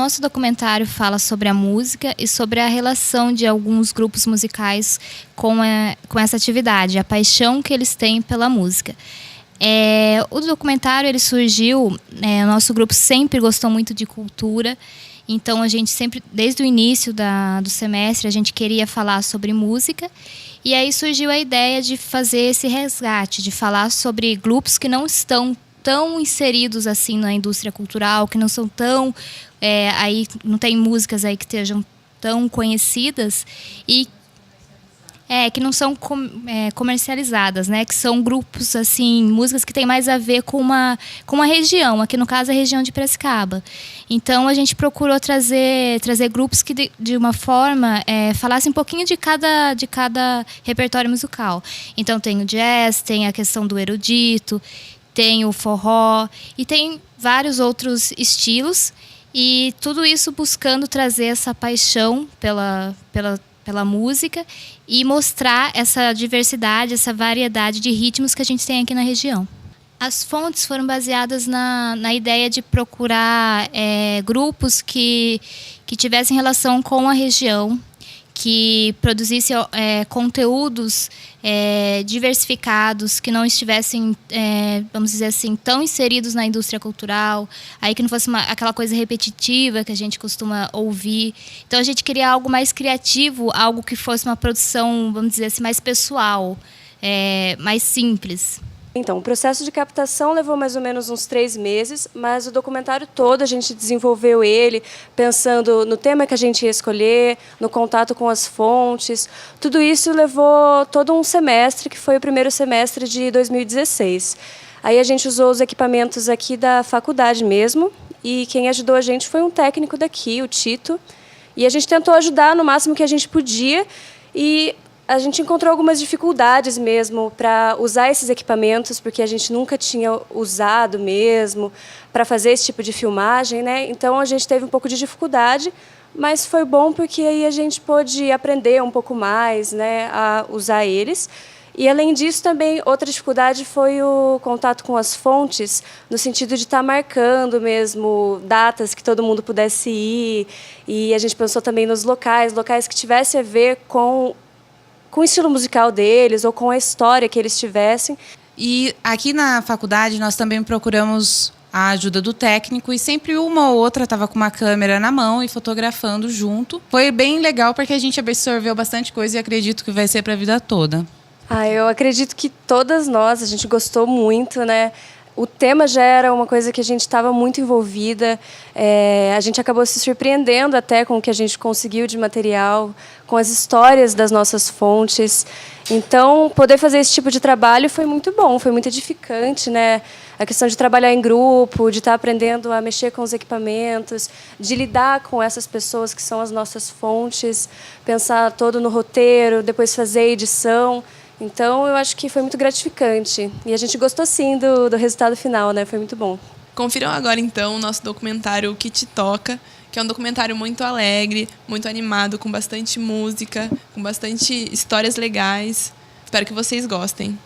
nosso documentário fala sobre a música e sobre a relação de alguns grupos musicais com essa atividade, a paixão que eles têm pela música. O documentário ele surgiu, o nosso grupo sempre gostou muito de cultura, então a gente sempre, desde o início do semestre, a gente queria falar sobre música, e aí surgiu a ideia de fazer esse resgate, de falar sobre grupos que não estão tão inseridos assim na indústria cultural, que não são tão aí não tem músicas aí que estejam tão conhecidas e que não são comercializadas, né? Que são grupos assim, músicas que têm mais a ver com uma região, aqui no caso a região de Piracicaba. Então a gente procurou trazer grupos que de uma forma falassem um pouquinho de cada repertório musical. Então tem o jazz, tem a questão do erudito, tem o forró e tem vários outros estilos, e tudo isso buscando trazer essa paixão pela música e mostrar essa diversidade, essa variedade de ritmos que a gente tem aqui na região. As fontes foram baseadas na ideia de procurar grupos que tivessem relação com a região, que produzissem conteúdos diversificados, que não estivessem, vamos dizer assim, tão inseridos na indústria cultural, aí que não fosse aquela coisa repetitiva que a gente costuma ouvir. Então a gente queria algo mais criativo, algo que fosse uma produção, vamos dizer assim, mais pessoal, mais simples. Então, o processo de captação levou mais ou menos uns 3 meses, mas o documentário todo a gente desenvolveu ele pensando no tema que a gente ia escolher, no contato com as fontes. Tudo isso levou todo um semestre, que foi o primeiro semestre de 2016. Aí a gente usou os equipamentos aqui da faculdade mesmo, e quem ajudou a gente foi um técnico daqui, o Tito. E a gente tentou ajudar no máximo que a gente podia, e a gente encontrou algumas dificuldades mesmo para usar esses equipamentos, porque a gente nunca tinha usado mesmo para fazer esse tipo de filmagem, né? Então a gente teve um pouco de dificuldade, mas foi bom porque aí a gente pôde aprender um pouco mais, né, a usar eles. E além disso também outra dificuldade foi o contato com as fontes, no sentido de estar marcando mesmo datas que todo mundo pudesse ir, e a gente pensou também nos locais que tivessem a ver com o estilo musical deles ou com a história que eles tivessem. E aqui na faculdade nós também procuramos a ajuda do técnico, e sempre uma ou outra estava com uma câmera na mão e fotografando junto. Foi bem legal porque a gente absorveu bastante coisa e acredito que vai ser para a vida toda. Eu acredito que todas nós, a gente gostou muito, né? O tema já era uma coisa que a gente estava muito envolvida. A gente acabou se surpreendendo até com o que a gente conseguiu de material, com as histórias das nossas fontes. Então, poder fazer esse tipo de trabalho foi muito bom, foi muito edificante, né? A questão de trabalhar em grupo, de estar aprendendo a mexer com os equipamentos, de lidar com essas pessoas que são as nossas fontes, pensar todo no roteiro, depois fazer a edição. Então, eu acho que foi muito gratificante. E a gente gostou, sim, do resultado final, né? Foi muito bom. Confiram agora, então, o nosso documentário O Que Te Toca, que é um documentário muito alegre, muito animado, com bastante música, com bastante histórias legais. Espero que vocês gostem.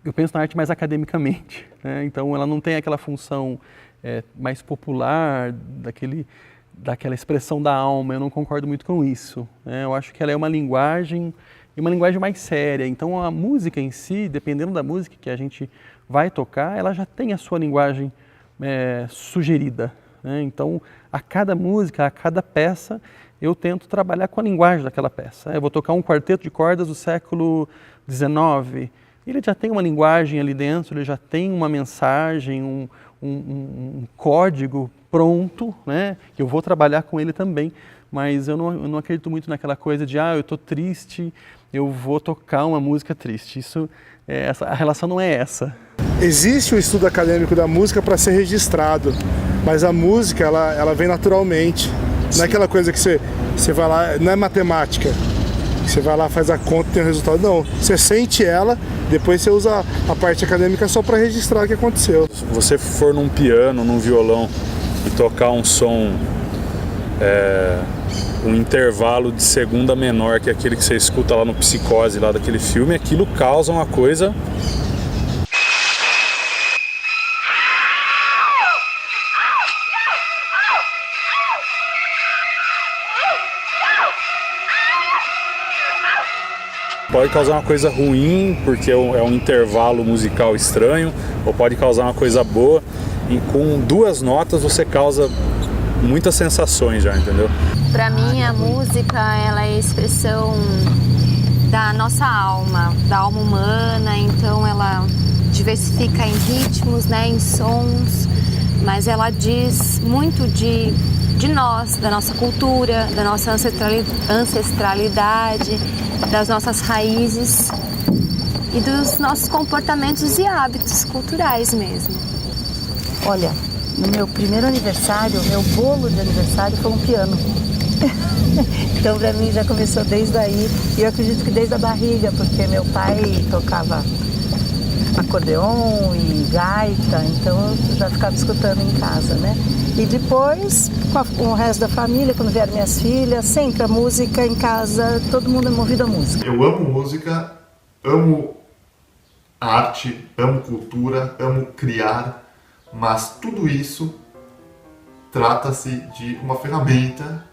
Eu penso na arte mais academicamente, né? Então ela não tem aquela função mais popular, daquela expressão da alma. Eu não concordo muito com isso, né? Eu acho que ela é uma linguagem, e uma linguagem mais séria. Então a música em si, dependendo da música que a gente vai tocar, ela já tem a sua linguagem sugerida, né? Então a cada música, a cada peça, eu tento trabalhar com a linguagem daquela peça. Eu vou tocar um quarteto de cordas do século XIX, ele já tem uma linguagem ali dentro, ele já tem uma mensagem, um código pronto, né? Eu vou trabalhar com ele também, mas eu não acredito muito naquela coisa de eu estou triste, eu vou tocar uma música triste. A relação não é essa. Existe o estudo acadêmico da música para ser registrado, mas a música ela vem naturalmente. Não é aquela coisa que você vai lá, não é matemática. Você vai lá, faz a conta e tem o resultado. Não, você sente ela, depois você usa a parte acadêmica só para registrar o que aconteceu. Se você for num piano, num violão e tocar um som, um intervalo de segunda menor, que é aquele que você escuta lá no Psicose, lá daquele filme, aquilo causa uma coisa... Pode causar uma coisa ruim, porque é um intervalo musical estranho, ou pode causar uma coisa boa, e com 2 notas você causa muitas sensações já, entendeu? Para mim, a música, ela é a expressão da nossa alma, da alma humana, então ela diversifica em ritmos, né, em sons, mas ela diz muito de nós, da nossa cultura, da nossa ancestralidade, das nossas raízes e dos nossos comportamentos e hábitos culturais mesmo. Olha, no meu primeiro aniversário, meu bolo de aniversário foi um piano. Então para mim já começou desde aí, e eu acredito que desde a barriga, porque meu pai tocava acordeon e gaita, então eu já ficava escutando em casa, né? E depois, com o resto da família, quando vieram minhas filhas, sempre a música em casa, todo mundo é movido à música. Eu amo música, amo arte, amo cultura, amo criar, mas tudo isso trata-se de uma ferramenta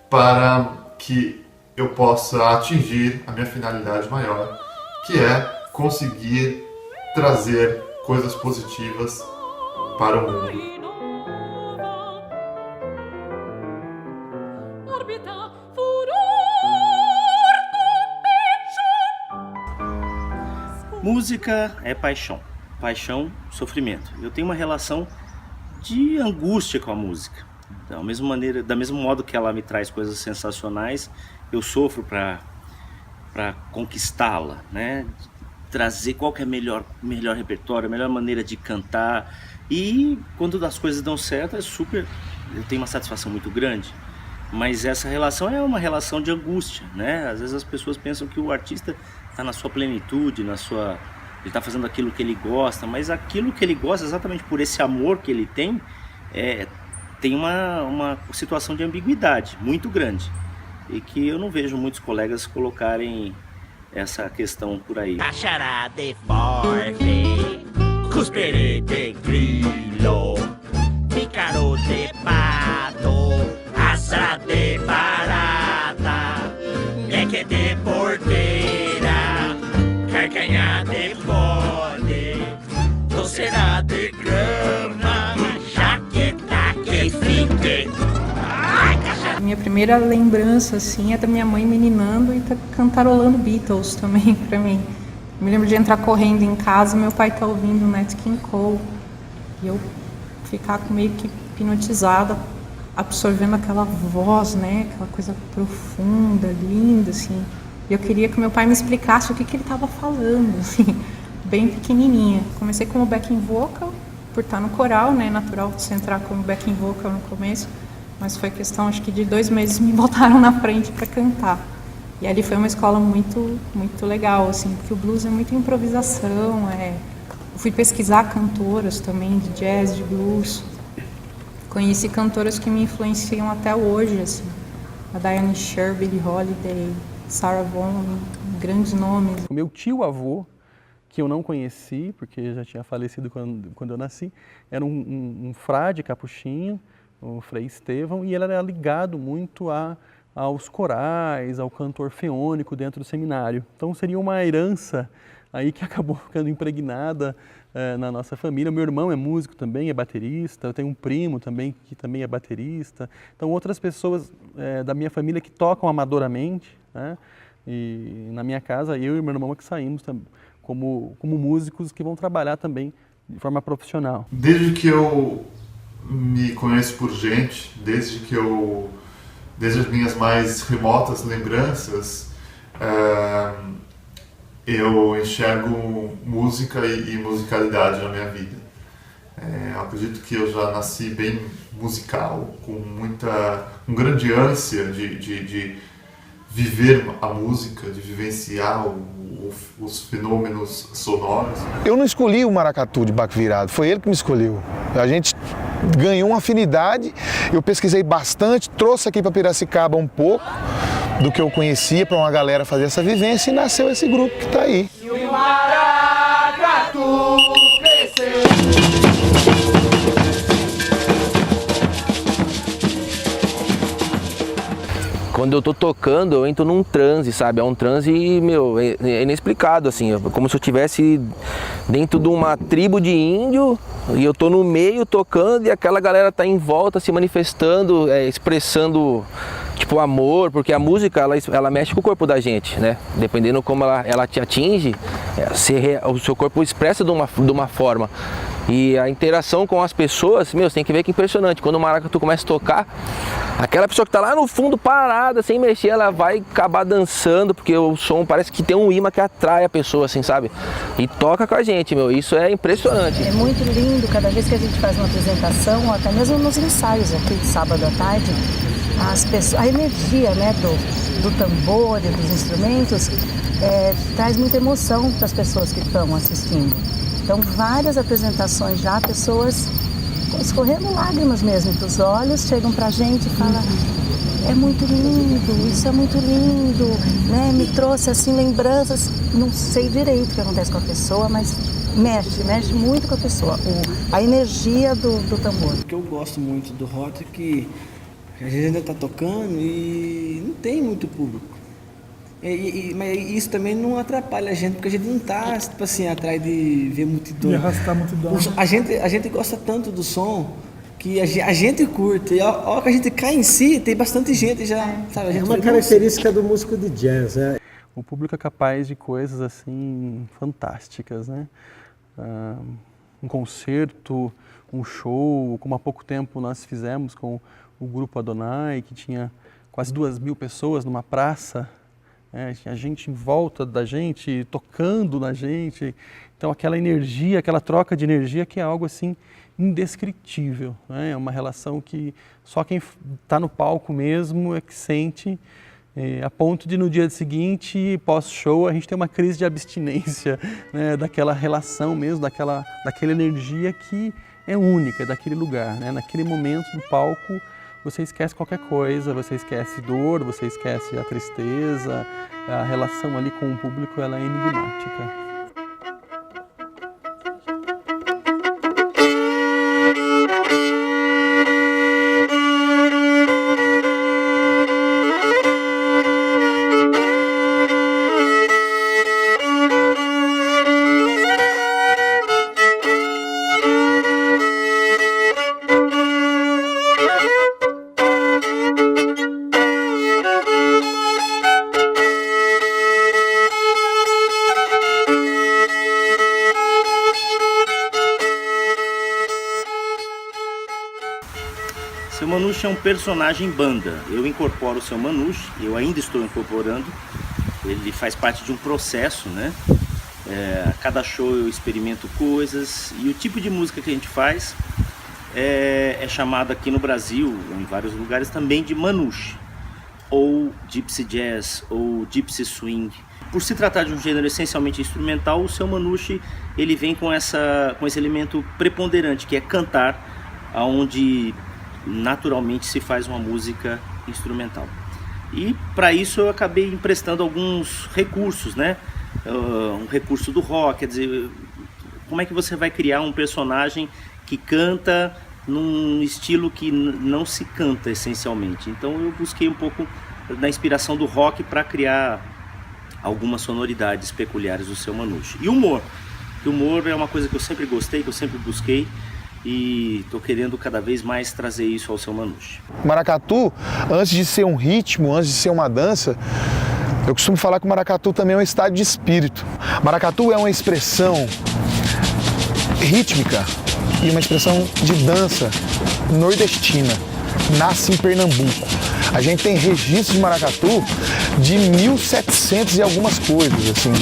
para que eu possa atingir a minha finalidade maior, que é conseguir trazer coisas positivas para o mundo. Música é paixão, paixão, sofrimento. Eu tenho uma relação de angústia com a música. Da mesmo modo que ela me traz coisas sensacionais, eu sofro para conquistá-la, né? Trazer qual que é melhor repertório, a melhor maneira de cantar. E quando as coisas dão certo, eu tenho uma satisfação muito grande. Mas essa relação é uma relação de angústia, né? Às vezes as pessoas pensam que o artista está na sua plenitude, ele está fazendo aquilo que ele gosta, mas aquilo que ele gosta, exatamente por esse amor que ele tem uma situação de ambiguidade muito grande. E que eu não vejo muitos colegas colocarem essa questão por aí. Cachará de forte, cusperê de grilo, pícaro de pato, asa de barata, leque de porteira, carcanha de bode, doceira de grama, jaqueta que fique. Minha primeira lembrança assim é da minha mãe me ninando e cantarolando Beatles também pra mim. Eu me lembro de entrar correndo em casa, meu pai tá ouvindo Nat King Cole e eu ficar meio que hipnotizada, absorvendo aquela voz, né, aquela coisa profunda, linda assim. E eu queria que meu pai me explicasse o que ele estava falando, assim, bem pequenininha. Comecei como backing vocal, por estar no coral, né, natural você entrar como backing vocal no começo. Mas foi questão, acho que de 2 meses me botaram na frente para cantar. E ali foi uma escola muito, muito legal, assim, porque o blues é muita improvisação. Eu fui pesquisar cantoras também de jazz, de blues. Conheci cantoras que me influenciam até hoje, assim. A Diane Sher, Billie Holiday, Sarah Vaughan, grandes nomes. O meu tio-avô, que eu não conheci, porque já tinha falecido quando eu nasci, era um frade capuchinho, o Frei Estevão, e ele era ligado muito aos corais, ao canto orfeônico dentro do seminário. Então seria uma herança aí que acabou ficando impregnada na nossa família. Meu irmão é músico também, é baterista, eu tenho um primo também que também é baterista. Então outras pessoas da minha família que tocam amadoramente, né? E na minha casa eu e meu irmão é que saímos como músicos que vão trabalhar também de forma profissional. Desde que eu me conheço por gente, desde as minhas mais remotas lembranças, eu enxergo música e musicalidade na minha vida. Eu acredito que eu já nasci bem musical, com grande ânsia de viver a música, de vivenciar os fenômenos sonoros. Eu não escolhi o maracatu de baco virado, foi ele que me escolheu. A gente ganhou uma afinidade, eu pesquisei bastante, trouxe aqui para Piracicaba um pouco do que eu conhecia para uma galera fazer essa vivência e nasceu esse grupo que está aí. E o maracatu cresceu. Quando eu tô tocando, eu entro num transe, sabe? É um transe, é inexplicado, assim. Como se eu estivesse dentro de uma tribo de índio e eu tô no meio tocando e aquela galera tá em volta se manifestando, expressando, tipo, amor, porque a música, ela mexe com o corpo da gente, né? Dependendo como ela te atinge, o seu corpo expressa de uma forma. E a interação com as pessoas, você tem que ver que é impressionante. Quando o maracatu começa a tocar, aquela pessoa que está lá no fundo parada, sem mexer, ela vai acabar dançando, porque o som parece que tem um imã que atrai a pessoa, assim, sabe? E toca com a gente, isso é impressionante. É muito lindo, cada vez que a gente faz uma apresentação, ou até mesmo nos ensaios aqui de sábado à tarde, a energia, né, do tambor e dos instrumentos traz muita emoção para as pessoas que estão assistindo. Então, várias apresentações já, pessoas escorrendo lágrimas mesmo dos olhos, chegam pra gente e falam: é muito lindo, isso é muito lindo, né? Me trouxe assim lembranças, não sei direito o que acontece com a pessoa, mas mexe muito com a pessoa, a energia do tambor. O que eu gosto muito do rock é que a gente ainda está tocando e não tem muito público. Mas isso também não atrapalha a gente, porque a gente não está, tipo assim, atrás de ver multidão. De arrastar multidão. A gente gosta tanto do som que a gente curte. E a hora que a gente cai em si, tem bastante gente já. Sabe? É uma característica do músico de jazz. O público é capaz de coisas assim fantásticas, né? Um concerto, um show, como há pouco tempo nós fizemos com o grupo Adonai, que tinha quase 2.000 pessoas numa praça. Tinha gente em volta da gente, tocando na gente. Então aquela energia, aquela troca de energia que é algo assim indescritível, né? É uma relação que só quem está no palco mesmo é que sente, a ponto de no dia seguinte, pós-show, a gente ter uma crise de abstinência, né? Daquela relação mesmo, daquela energia que é única daquele lugar, né? Naquele momento do palco, você esquece qualquer coisa, você esquece dor, você esquece a tristeza, a relação ali com o público ela é enigmática. Seu Manouche é um personagem banda. Eu incorporo o Seu Manouche, eu ainda estou incorporando. Ele faz parte de um processo, né? A cada show eu experimento coisas e o tipo de música que a gente faz é chamado aqui no Brasil, em vários lugares também, de Manouche, ou Gypsy Jazz, ou Gypsy Swing. Por se tratar de um gênero essencialmente instrumental, o Seu Manouche ele vem com esse elemento preponderante, que é cantar, onde naturalmente se faz uma música instrumental. E para isso eu acabei emprestando alguns recursos, né? Um recurso do rock, quer dizer, como é que você vai criar um personagem que canta num estilo que não se canta essencialmente? Então eu busquei um pouco da inspiração do rock para criar algumas sonoridades peculiares do Seu Manouche. E humor, que o humor é uma coisa que eu sempre gostei, que eu sempre busquei, e estou querendo cada vez mais trazer isso ao Seu Manouche. Maracatu, antes de ser um ritmo, antes de ser uma dança, eu costumo falar que o maracatu também é um estado de espírito. Maracatu é uma expressão rítmica e uma expressão de dança nordestina. Nasce em Pernambuco. A gente tem registros de maracatu de 1700 e algumas coisas, assim.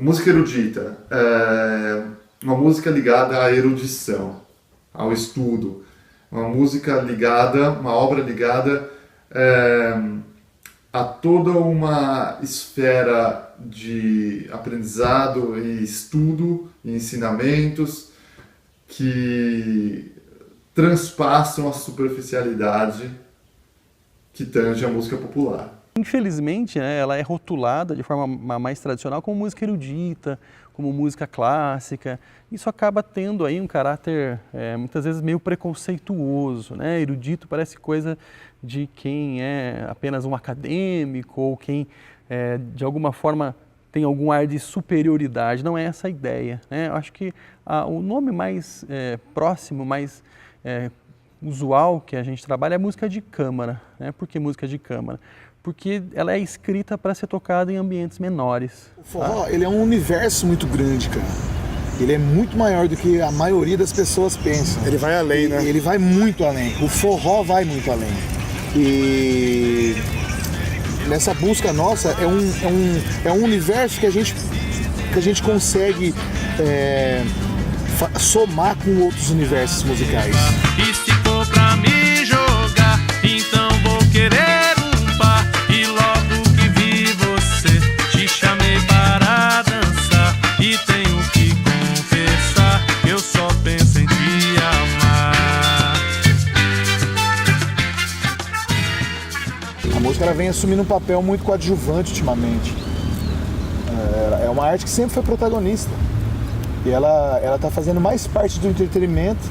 Música erudita é uma música ligada à erudição, ao estudo, uma obra ligada a toda uma esfera de aprendizado e estudo e ensinamentos que transpassam a superficialidade que tange a música popular. Infelizmente, né, ela é rotulada de forma mais tradicional como música erudita, como música clássica. Isso acaba tendo aí um caráter muitas vezes meio preconceituoso, né? Erudito parece coisa de quem é apenas um acadêmico ou quem de alguma forma tem algum ar de superioridade. Não é essa a ideia, né? Eu acho que o nome mais próximo, mais usual que a gente trabalha é música de câmara, né? Por que música de câmara? Porque ela é escrita para ser tocada em ambientes menores. O forró, ele é um universo muito grande, cara. Ele é muito maior do que a maioria das pessoas pensam. Ele vai além, né? Ele vai muito além. O forró vai muito além. E nessa busca nossa, é um universo que a gente consegue somar com outros universos musicais. E se for pra me jogar, então vou querer. E logo que vi você, te chamei para dançar. E tenho que confessar, eu só penso em te amar. A música ela vem assumindo um papel muito coadjuvante ultimamente. É uma arte que sempre foi protagonista. E ela está fazendo mais parte do entretenimento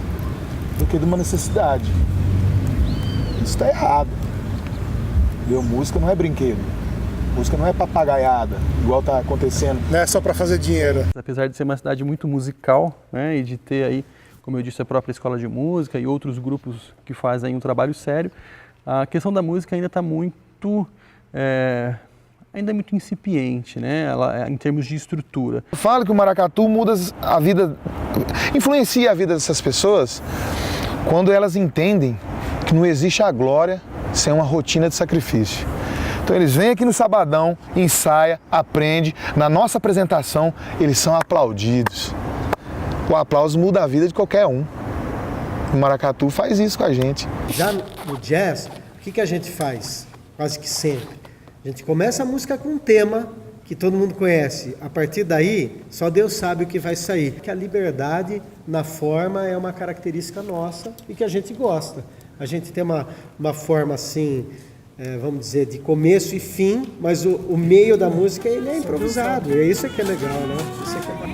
do que de uma necessidade. Isso está errado. Música não é brinquedo, música não é papagaiada, igual está acontecendo. Não é só para fazer dinheiro. Apesar de ser uma cidade muito musical, né, e de ter aí, como eu disse, a própria escola de música e outros grupos que fazem um trabalho sério, a questão da música ainda está muito, ainda é muito incipiente, né, em termos de estrutura. Eu falo que o maracatu muda a vida, influencia a vida dessas pessoas quando elas entendem que não existe a glória sem uma rotina de sacrifício. Então eles vêm aqui no sabadão, ensaia, aprende, na nossa apresentação eles são aplaudidos. O aplauso muda a vida de qualquer um. O maracatu faz isso com a gente. Já no jazz, o que a gente faz? Quase que sempre. A gente começa a música com um tema que todo mundo conhece. A partir daí, só Deus sabe o que vai sair. Que a liberdade na forma é uma característica nossa e que a gente gosta. A gente tem uma forma assim, vamos dizer, de começo e fim, mas o meio da música ele é improvisado. E é isso que é legal, né? Isso que é bacana.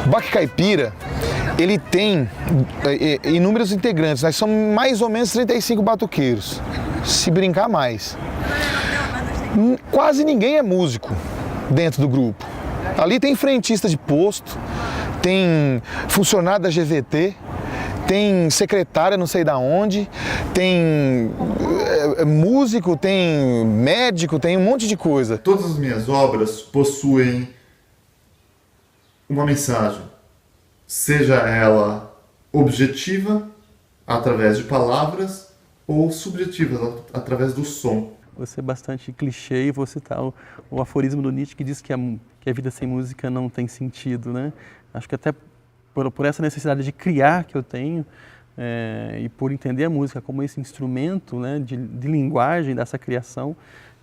O Baque Caipira, ele tem inúmeros integrantes, nós somos mais ou menos 35 batuqueiros, se brincar mais. Quase ninguém é músico dentro do grupo. Ali tem frentista de posto, tem funcionário da GVT, tem secretária não sei da onde, tem músico, tem médico, tem um monte de coisa. Todas as minhas obras possuem uma mensagem, seja ela objetiva, através de palavras, ou subjetiva, através do som. Vou ser bastante clichê e vou citar o aforismo do Nietzsche que diz que a vida sem música não tem sentido, né? Acho que até por essa necessidade de criar que eu tenho e por entender a música como esse instrumento, né, de linguagem dessa criação,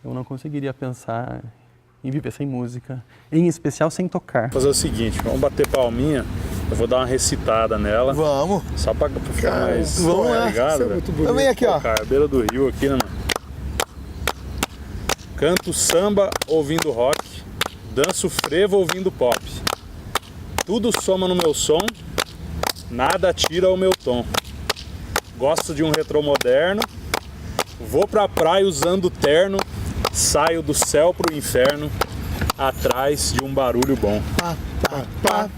eu não conseguiria pensar em viver sem música, em especial sem tocar. Vou fazer o seguinte, vamos bater palminha, eu vou dar uma recitada nela. Vamos. Só pra ficar mais... Vamos lá. Ligado, Também aqui, ó. Cara, beira do rio aqui, né, mano? Canto samba ouvindo rock, danço frevo ouvindo pop. Tudo soma no meu som, nada tira o meu tom. Gosto de um retromoderno, vou pra praia usando terno, saio do céu pro inferno, atrás de um barulho bom. Pá, pá, pá.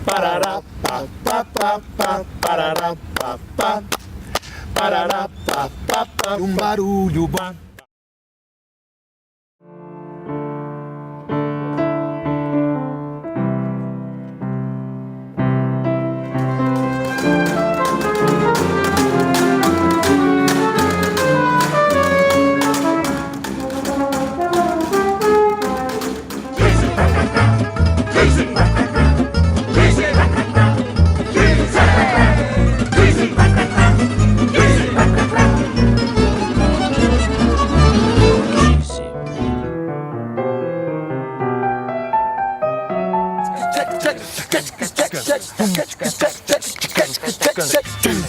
Parará, pá, pá, pá, pá, parará, pá, pá, parará, pá, pá, pá, barulho bom. Check.